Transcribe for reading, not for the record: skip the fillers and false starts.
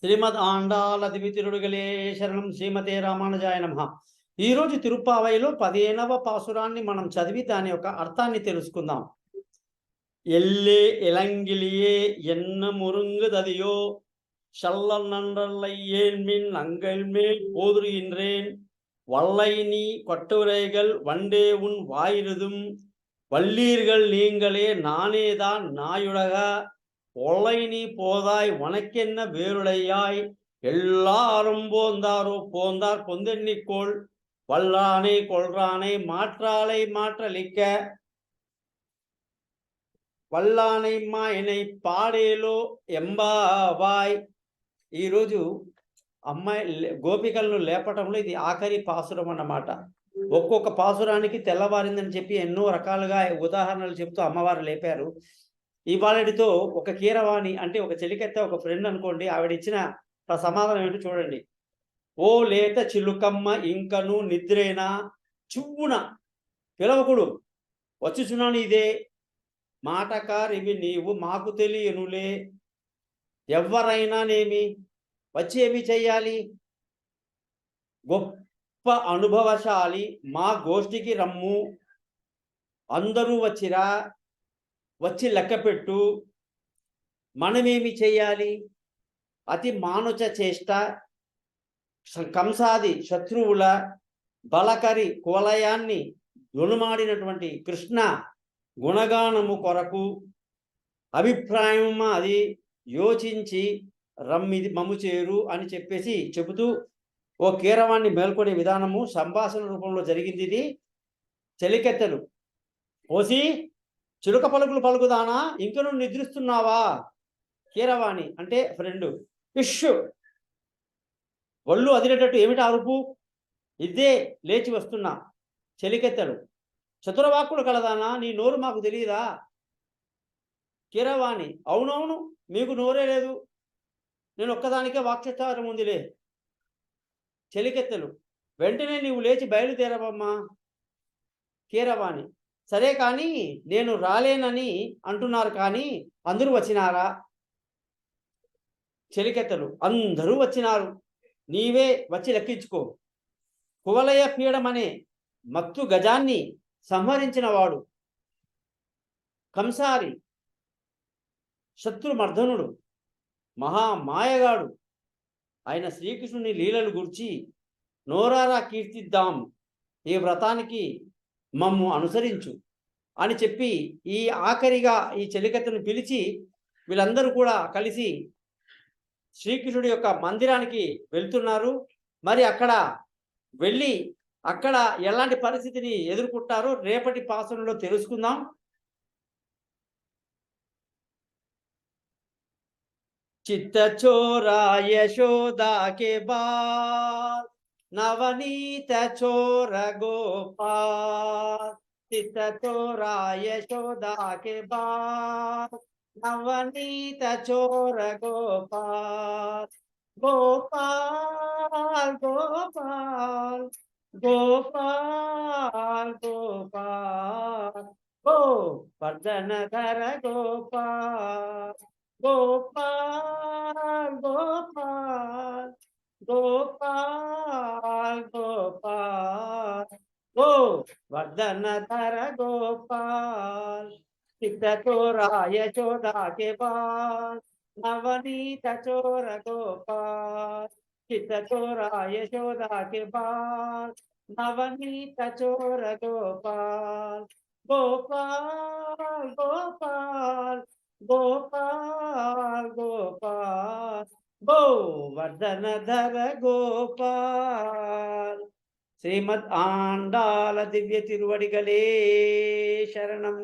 శ్రీమద్ ఆండాల దివితిరుడుగలే శరణం శ్రీమతే రామానుజాయ నమః. ఈరోజు తిరుప్పావైలో 15వ పాసురాన్ని మనం చదివి దాని యొక్క అర్థాన్ని తెలుసుకుందాం. ఎల్లే ఇలంగిలియే ఎన్న మురుంగుదదియో షల్లల్ நன்றல்லை ஏழ்மின் அங்கள் மேல் போதுகின்றேன் வல்லை நீ கொட்டுரைகள் வண்டே உன் வாயிருதும் வல்லீர்கள் நீங்களே நானேதான் நாயுடக ஒல்லை நீ போதாய் உனக்கென்ன வேருடையாய் எல்லாரும் போந்தாரோ போந்தார் பொந்தெண்ணிக்கோள் வல்லானை கொள்றானை மாற்றாலை மாற்றலிக்க వల్లానై మాయనై పాడేలో ఎంబావాయ్. ఈరోజు అమ్మాయి గోపికలను లేపటంలో ఇది ఆఖరి పాసురం అన్నమాట. ఒక్కొక్క పాసురానికి తెల్లవారిందని చెప్పి ఎన్నో రకాలుగా ఉదాహరణలు చెప్తూ అమ్మవారు లేపారు. ఇవాళటితో ఒక కీరవాణి అంటే ఒక చెలికెత్త ఒక ఫ్రెండ్ అనుకోండి, ఆవిడ ఇచ్చిన సమాధానం ఏంటో చూడండి. ఓ లేత చిలుకమ్మ ఇంకను నిద్రేనా చువ్వున పిలవకుడు వచ్చుచున్నాను ఇదే మాటకారివి నీవు మాకు తెలియనులే. ఎవరైనానేమి వచ్చి ఏమి చెయ్యాలి? గొప్ప అనుభవశాలి మా గోష్ఠికి రమ్ము. అందరూ వచ్చిరా, వచ్చి లెక్కపెట్టు. మనమేమి చెయ్యాలి? అతి మానుచ చేష్ట కంసాది శత్రువుల బలకరి కువలయాన్ని దునుమాడినటువంటి కృష్ణ గుణగానము కొరకు అభిప్రాయం అది యోచించి రమ్మిది మమ్ము చేరు అని చెప్పేసి చెబుతూ ఓ కీరవాన్ని మేల్కొనే విధానము సంభాషణ రూపంలో జరిగింది. ఇది చెలికెత్తలు ఓసి చిలుక పలుకులు పలుకుదానా ఇంకను నిద్రిస్తున్నావా? కీరవాణి అంటే ఫ్రెండు. ఇష్యు ఒళ్ళు అదిరేటట్టు ఏమిటి అరుపు? ఇదే లేచి వస్తున్నా. చెలికెత్తడు చతురవాక్కుడు కలదానా నీ నోరు మాకు తెలియదా? కీరవాణి అవునవును మీకు నోరే లేదు, నేను ఒక్కదానికే వాక్చత్వారం ఉందిలే. చెలికెత్తెలు వెంటనే నీవు లేచి బయలుదేరవమ్మా. కీరవాణి సరే కానీ నేను రాలేనని అంటున్నారు, కానీ అందరూ వచ్చినారా? చెలికెత్తెలు అందరూ వచ్చినారు, నీవే వచ్చి లెక్కించుకో. కువలయ పీడమనే మత్తు గజాన్ని సంహరించిన వాడు, కంసారి శత్రుమర్ధనుడు, మహామాయగాడు ఆయన శ్రీకృష్ణుని లీలలు గురించి నోరారా కీర్తిద్దాం, ఈ వ్రతానికి మమ్ము అనుసరించు అని చెప్పి ఈ ఆఖరిగా ఈ చెలికత్తెను పిలిచి వీళ్ళందరూ కూడా కలిసి శ్రీకృష్ణుడి యొక్క మందిరానికి వెళ్తున్నారు. మరి అక్కడ వెళ్ళి అక్కడ ఎలాంటి పరిస్థితిని ఎదుర్కొంటారో రేపటి పాసనలో తెలుసుకుందాం. చిత్తచోరా యశోదా కే బాల్ నవనీత చోర గోపాల్. చిత్తచోరా యశోదా కే బాల్ నవనీత చోర గోపాల్. గోపాల్ గోపాల్ గోపాల్ గోపాల్ గోవర్ధనధర గోపాల్. గోపాల్ గోపాల్ గోపాల్ గోపాల్ గోవర్ధనధర గోపాల్. చిత్తచోరా యశోదా కే బాల్ నవనీత చోర గోపాల్. చిత్తచోరా యశోదా కే బాల్ నవనీత చోర గోపాల్. గోపాల్ గోపాల్ గోపాల్ గోపాల్ గోవర్ధనధర గోపాల్. శ్రీమద్ ఆండాల దివ్య తిరువడిగలే శరణం.